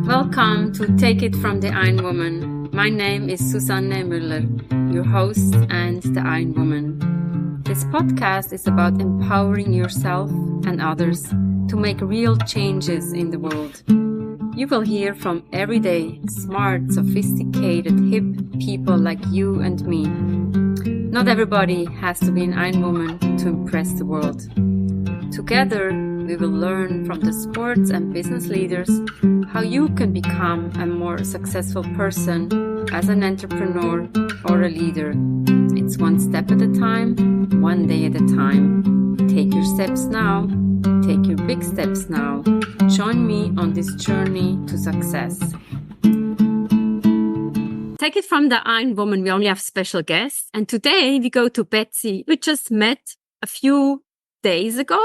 Welcome to Take It from the Ironwoman. My name is Susanne Müller, your host and the Ironwoman. This podcast is about empowering yourself and others to make real changes in the world. You will hear from everyday, smart, sophisticated, hip people like you and me. Not everybody has to be an Ironwoman to impress the world. Together, we will learn from the sports and business leaders how you can become a more successful person as an entrepreneur or a leader. It's one step at a time, one day at a time. Take your steps now. Take your big steps now. Join me on this journey to success. Take it from the Ironwoman. We only have special guests. And today we go to Betsy. We just met a few days ago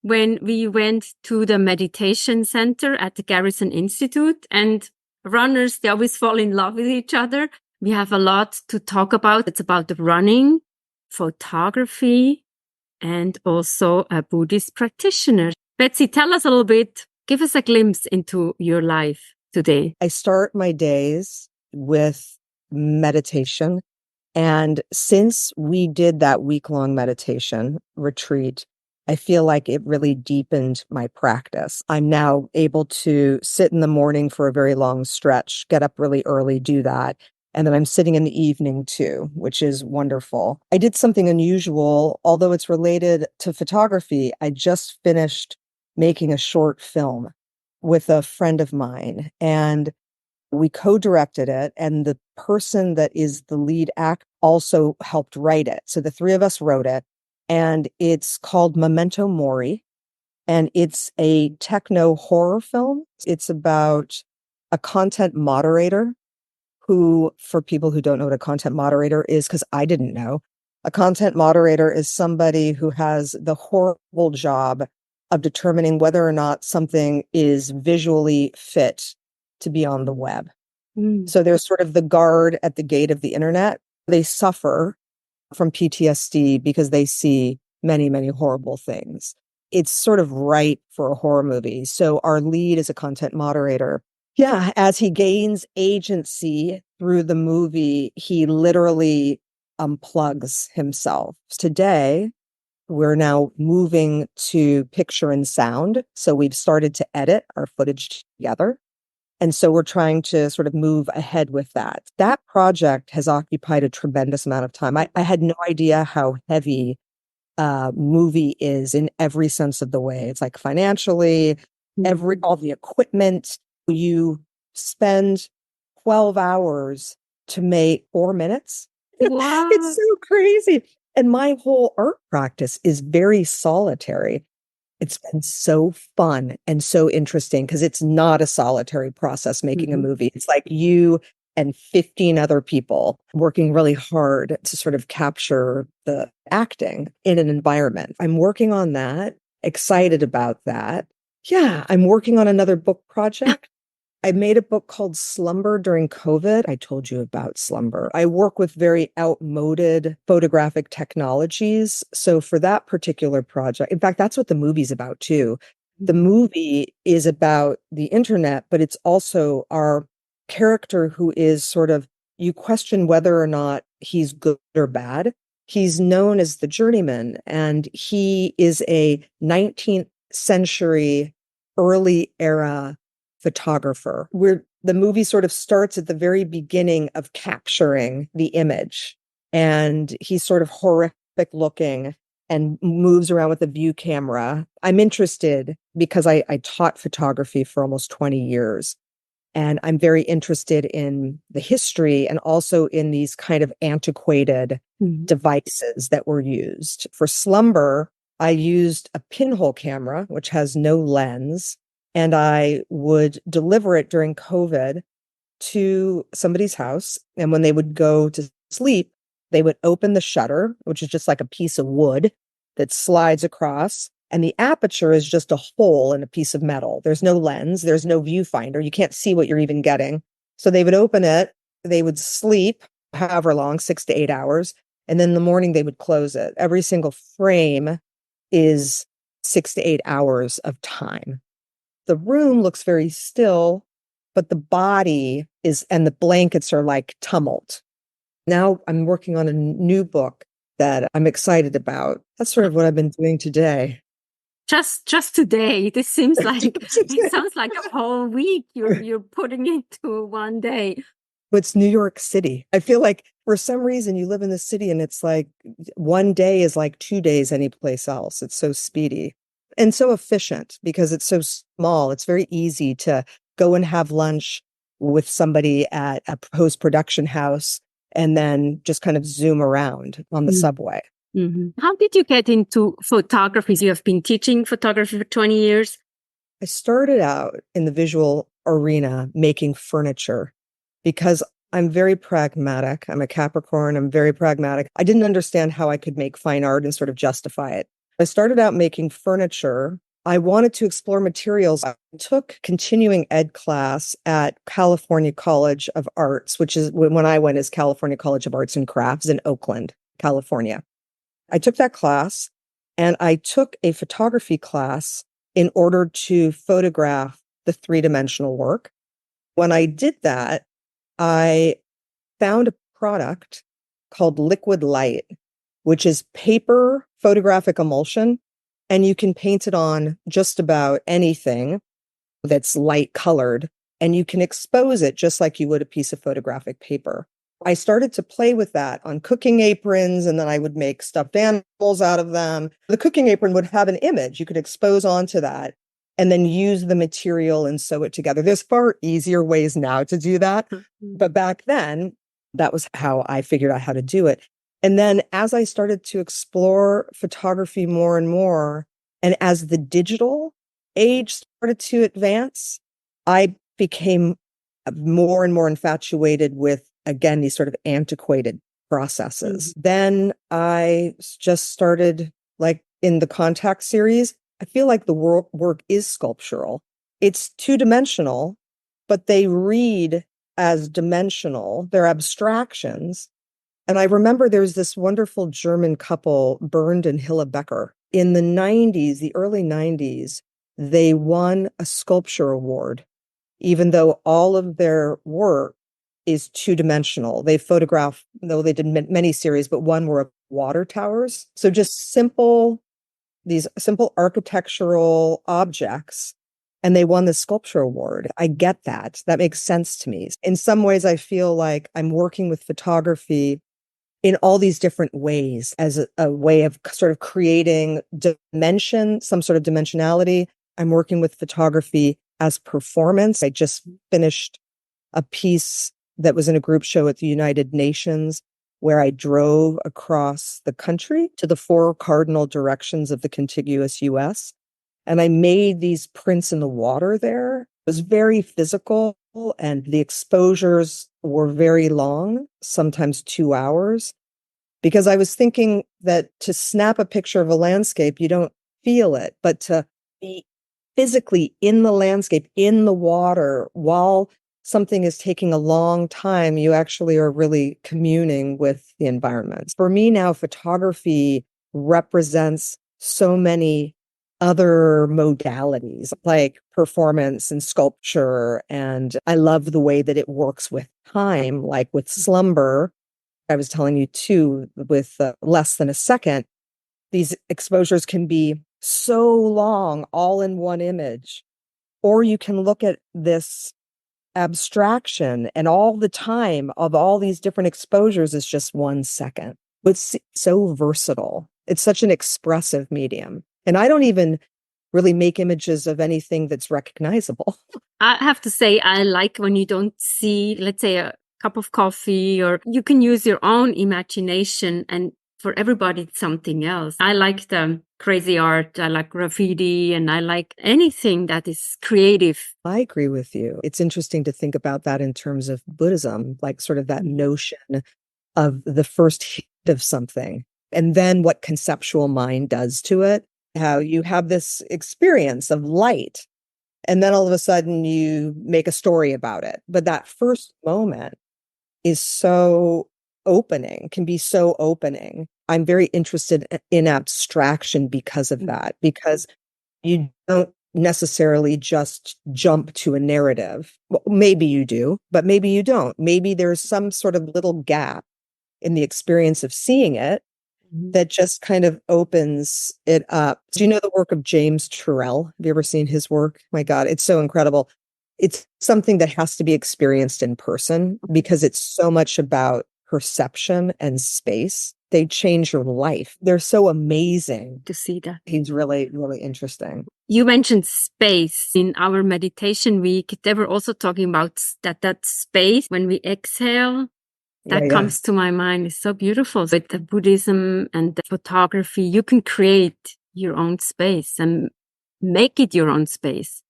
when we went to the meditation center at the Garrison Institute. And runners, they always fall in love with each other. We have a lot to talk about. It's about the running, photography, and also a Buddhist practitioner. Betsy, tell us a little bit, give us a glimpse into your life today. I start my days with meditation. And since we did that week-long meditation retreat, I feel like it really deepened my practice. I'm now able to sit in the morning for a very long stretch, get up really early, do that. And then I'm sitting in the evening too, which is wonderful. I did something unusual, although it's related to photography. I just finished making a short film with a friend of mine, and we co-directed it, and the person that is the lead actor also helped write it. So the three of us wrote it, and it's called Memento Mori, and it's a techno horror film. It's about a content moderator who, for people who don't know what a content moderator is, because I didn't know, a content moderator is somebody who has the horrible job of determining whether or not something is visually fit to be on the web. So there's sort of the guard at the gate of the internet. They suffer from PTSD because they see many, many horrible things. It's sort of ripe for a horror movie. So our lead is a content moderator. Yeah, as he gains agency through the movie, he literally unplugs himself. Today, we're now moving to picture and sound. So we've started to edit our footage together. And so we're trying to sort of move ahead with that. That project has occupied a tremendous amount of time. I had no idea how heavy movie is in every sense of the way. It's like financially, all the equipment. You spend 12 hours to make 4 minutes. Wow. It's so crazy. And my whole art practice is very solitary. It's been so fun and so interesting because it's not a solitary process making a movie. It's like you and 15 other people working really hard to sort of capture the acting in an environment. I'm working on that, excited about that. Yeah, I'm working on another book project. I made a book called Slumber during COVID. I told you about Slumber. I work with very outmoded photographic technologies. So for that particular project, in fact, that's what the movie's about too. The movie is about the internet, but it's also our character who is sort of, you question whether or not he's good or bad. He's known as the journeyman, and he is a 19th century early era photographer, where the movie sort of starts at the very beginning of capturing the image. And he's sort of horrific looking and moves around with a view camera. I'm interested because I taught photography for almost 20 years. And I'm very interested in the history and also in these kind of antiquated devices that were used. For Slumber, I used a pinhole camera, which has no lens. And I would deliver it during COVID to somebody's house. And when they would go to sleep, they would open the shutter, which is just like a piece of wood that slides across. And the aperture is just a hole in a piece of metal. There's no lens. There's no viewfinder. You can't see what you're even getting. So they would open it. They would sleep however long, 6 to 8 hours. And then in the morning, they would close it. Every single frame is 6 to 8 hours of time. The room looks very still, but the body is, and the blankets are like tumult. Now I'm working on a new book that I'm excited about. That's sort of what I've been doing today. Just today. This seems like it sounds like a whole week you're putting into one day. It's New York City. I feel like for some reason you live in the city and it's like one day is like 2 days anyplace else. It's so speedy and so efficient because it's so small. It's very easy to go and have lunch with somebody at a post-production house and then just kind of zoom around on the subway. Mm-hmm. How did you get into photography? You have been teaching photography for 20 years. I started out in the visual arena making furniture because I'm very pragmatic. I'm a Capricorn. I'm very pragmatic. I didn't understand how I could make fine art and sort of justify it. I started out making furniture. I wanted to explore materials. I took continuing ed class at California College of Arts, which is when I went as California College of Arts and Crafts in Oakland, California. I took that class and I took a photography class in order to photograph the three-dimensional work. When I did that, I found a product called Liquid Light, which is paper photographic emulsion, and you can paint it on just about anything that's light colored, and you can expose it just like you would a piece of photographic paper. I started to play with that on cooking aprons, and then I would make stuffed animals out of them. The cooking apron would have an image you could expose onto that and then use the material and sew it together. There's far easier ways now to do that. But back then, that was how I figured out how to do it. And then as I started to explore photography more and more, and as the digital age started to advance, I became more and more infatuated with, again, these sort of antiquated processes. Then I just started, like in the Contact series, I feel like the work is sculptural. It's two-dimensional, but they read as dimensional. They're abstractions. And I remember there's this wonderful German couple, Bernd and Hilla Becker. In the 90s, the early 90s, they won a sculpture award, even though all of their work is two-dimensional. They photographed, though they did many series, but one were water towers. So just these simple architectural objects, and they won the sculpture award. I get that. That makes sense to me. In some ways, I feel like I'm working with photography in all these different ways as a way of sort of creating dimension, some sort of dimensionality. I'm working with photography as performance. I just finished a piece that was in a group show at the United Nations where I drove across the country to the 4 cardinal directions of the contiguous US. And I made these prints in the water there. It was very physical, and the exposures were very long, sometimes 2 hours, because I was thinking that to snap a picture of a landscape, you don't feel it, but to be physically in the landscape, in the water, while something is taking a long time, you actually are really communing with the environment. For me now, photography represents so many other modalities like performance and sculpture. And I love the way that it works with time, like with slumber. I was telling you too, with less than a second, these exposures can be so long, all in one image. Or you can look at this abstraction and all the time of all these different exposures is just 1 second. It's so versatile. It's such an expressive medium. And I don't even really make images of anything that's recognizable. I have to say, I like when you don't see, let's say, a cup of coffee, or you can use your own imagination, and for everybody, it's something else. I like the crazy art. I like graffiti, and I like anything that is creative. I agree with you. It's interesting to think about that in terms of Buddhism, like sort of that notion of the first hit of something, and then what conceptual mind does to it. How you have this experience of light, and then all of a sudden you make a story about it. But that first moment is so opening, can be so opening. I'm very interested in abstraction because of that, because You don't necessarily just jump to a narrative. Well, maybe you do, but maybe you don't. Maybe there's some sort of little gap in the experience of seeing it that just kind of opens it up. Do you know the work of James Turrell? Have you ever seen his work? My God, it's so incredible. It's something that has to be experienced in person because it's so much about perception and space. They change your life. They're so amazing. To see that. He's really, really interesting. You mentioned space in our meditation week. They were also talking about that space when we exhale. That comes to my mind. It's so beautiful. With the Buddhism and the photography, you can create your own space and make it your own space.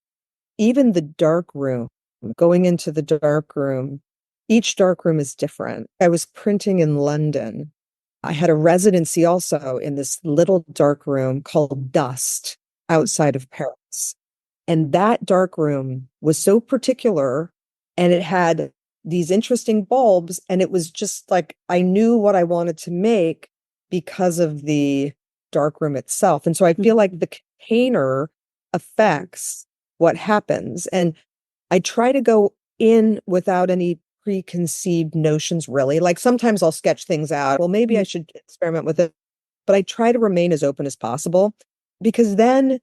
Even the dark room, going into the dark room, each dark room is different. I was printing in London. I had a residency also in this little dark room called Dust outside of Paris. And that dark room was so particular, and it had these interesting bulbs, and it was just like I knew what I wanted to make because of the dark room itself. And so I feel like the container affects what happens. And I try to go in without any preconceived notions, really. Like sometimes I'll sketch things out. Well, maybe I should experiment with it. But I try to remain as open as possible because then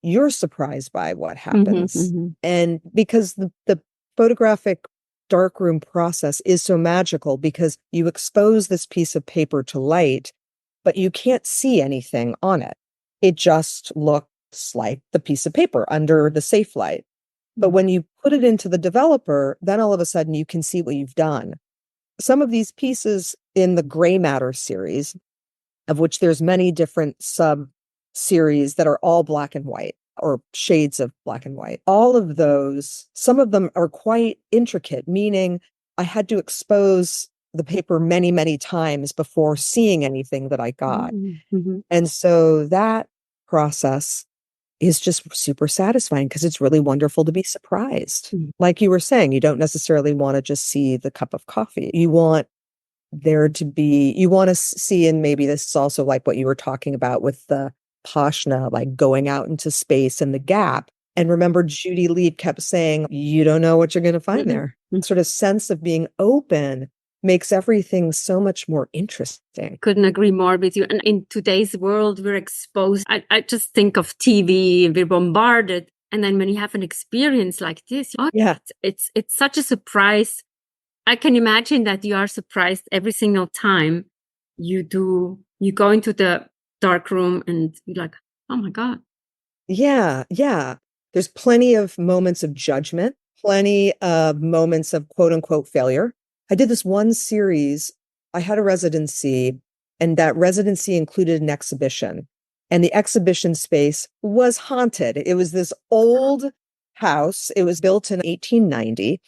you're surprised by what happens. And because the photographic darkroom process is so magical because you expose this piece of paper to light, but you can't see anything on it. It just looks like the piece of paper under the safe light. But when you put it into the developer, then all of a sudden you can see what you've done. Some of these pieces in the gray matter series, of which there's many different sub series that are all black and white or shades of black and white. All of those, some of them are quite intricate, meaning I had to expose the paper many, many times before seeing anything that I got. And so that process is just super satisfying because it's really wonderful to be surprised. Like you were saying, you don't necessarily want to just see the cup of coffee. You want there to be, you want to see, and maybe this is also like what you were talking about with the Pashna, like going out into space and the gap. And remember, Judy Lead kept saying, you don't know what you're going to find there. Sort of sense of being open makes everything so much more interesting. Couldn't agree more with you. And in today's world, we're exposed. I just think of TV, we're bombarded. And then when you have an experience like this, it's such a surprise. I can imagine that you are surprised every single time you go into the dark room and you're like, oh my God. Yeah. There's plenty of moments of judgment, plenty of moments of quote unquote failure. I did this one series. I had a residency, and that residency included an exhibition. And the exhibition space was haunted. It was this old house. It was built in 1890.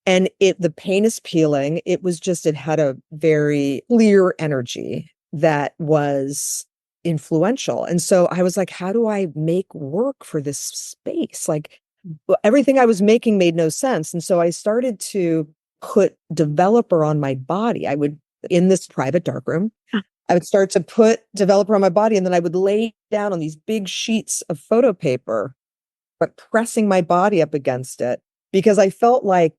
And the paint is peeling. It had a very clear energy that was influential. And so I was like, how do I make work for this space? Like everything I was making made no sense. And so I started to put developer on my body. In this private darkroom, I would start to put developer on my body, and then I would lay down on these big sheets of photo paper, but pressing my body up against it because I felt like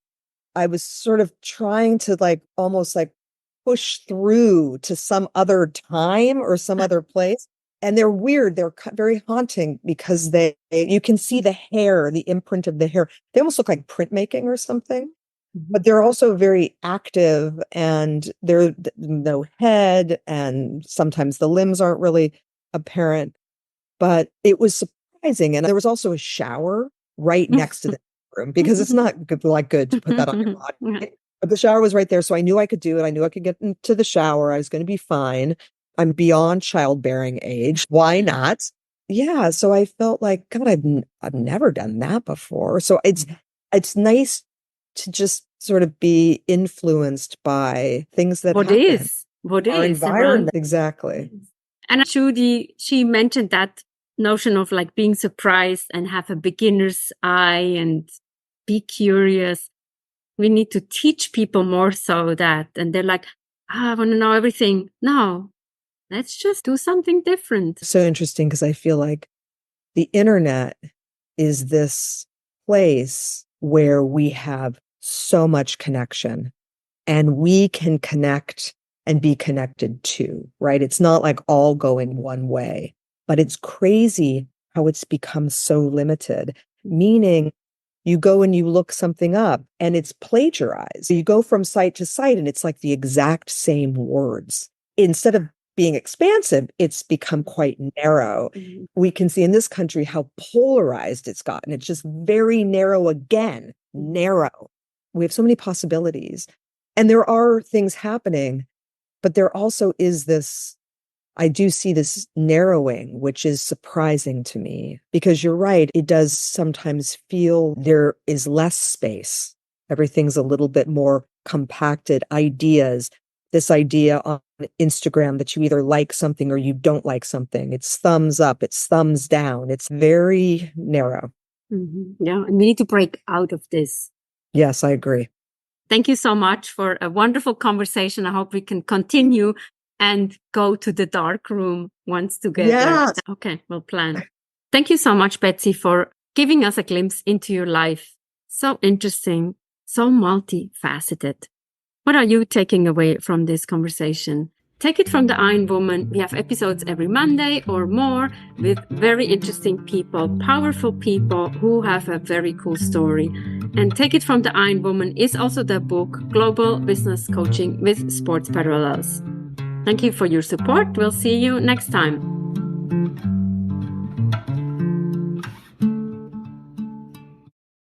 I was sort of trying to almost push through to some other time or some other place. And they're weird. They're very haunting because you can see the hair, the imprint of the hair. They almost look like printmaking or something, but they're also very active, and there's no head, and sometimes the limbs aren't really apparent, but it was surprising. And there was also a shower right next to the room because it's not good to put that on your body. But the shower was right there. So I knew I could do it. I knew I could get into the shower. I was going to be fine. I'm beyond childbearing age. Why not? Yeah. So I felt like, God, I've never done that before. So it's nice to just sort of be influenced by things that happen. What Our is environment. Exactly. And Judy, she mentioned that notion of being surprised and have a beginner's eye and be curious. We need to teach people more so that, and they're like, I want to know everything. No, let's just do something different. So interesting because I feel like the internet is this place where we have so much connection and we can connect and be connected to, right? It's not like all going one way, but it's crazy how it's become so limited, meaning you go and you look something up and it's plagiarized. You go from site to site and it's like the exact same words. Instead of being expansive, it's become quite narrow. Mm-hmm. We can see in this country how polarized it's gotten. It's just very narrow again, narrow. We have so many possibilities. And there are things happening, but there also is this, I do see this narrowing, which is surprising to me, because you're right. It does sometimes feel there is less space. Everything's a little bit more compacted. Ideas, this idea on Instagram that you either like something or you don't like something. It's thumbs up, it's thumbs down. It's very narrow. Mm-hmm. Yeah, and we need to break out of this. Yes, I agree. Thank you so much for a wonderful conversation. I hope we can continue and go to the dark room once together. Yes. Okay, we'll plan. Thank you so much, Betsy, for giving us a glimpse into your life. So interesting, so multifaceted. What are you taking away from this conversation? Take it from the Ironwoman. We have episodes every Monday or more with very interesting people, powerful people who have a very cool story. And Take It from the Ironwoman is also the book, Global Business Coaching with Sports Parallels. Thank you for your support. We'll see you next time.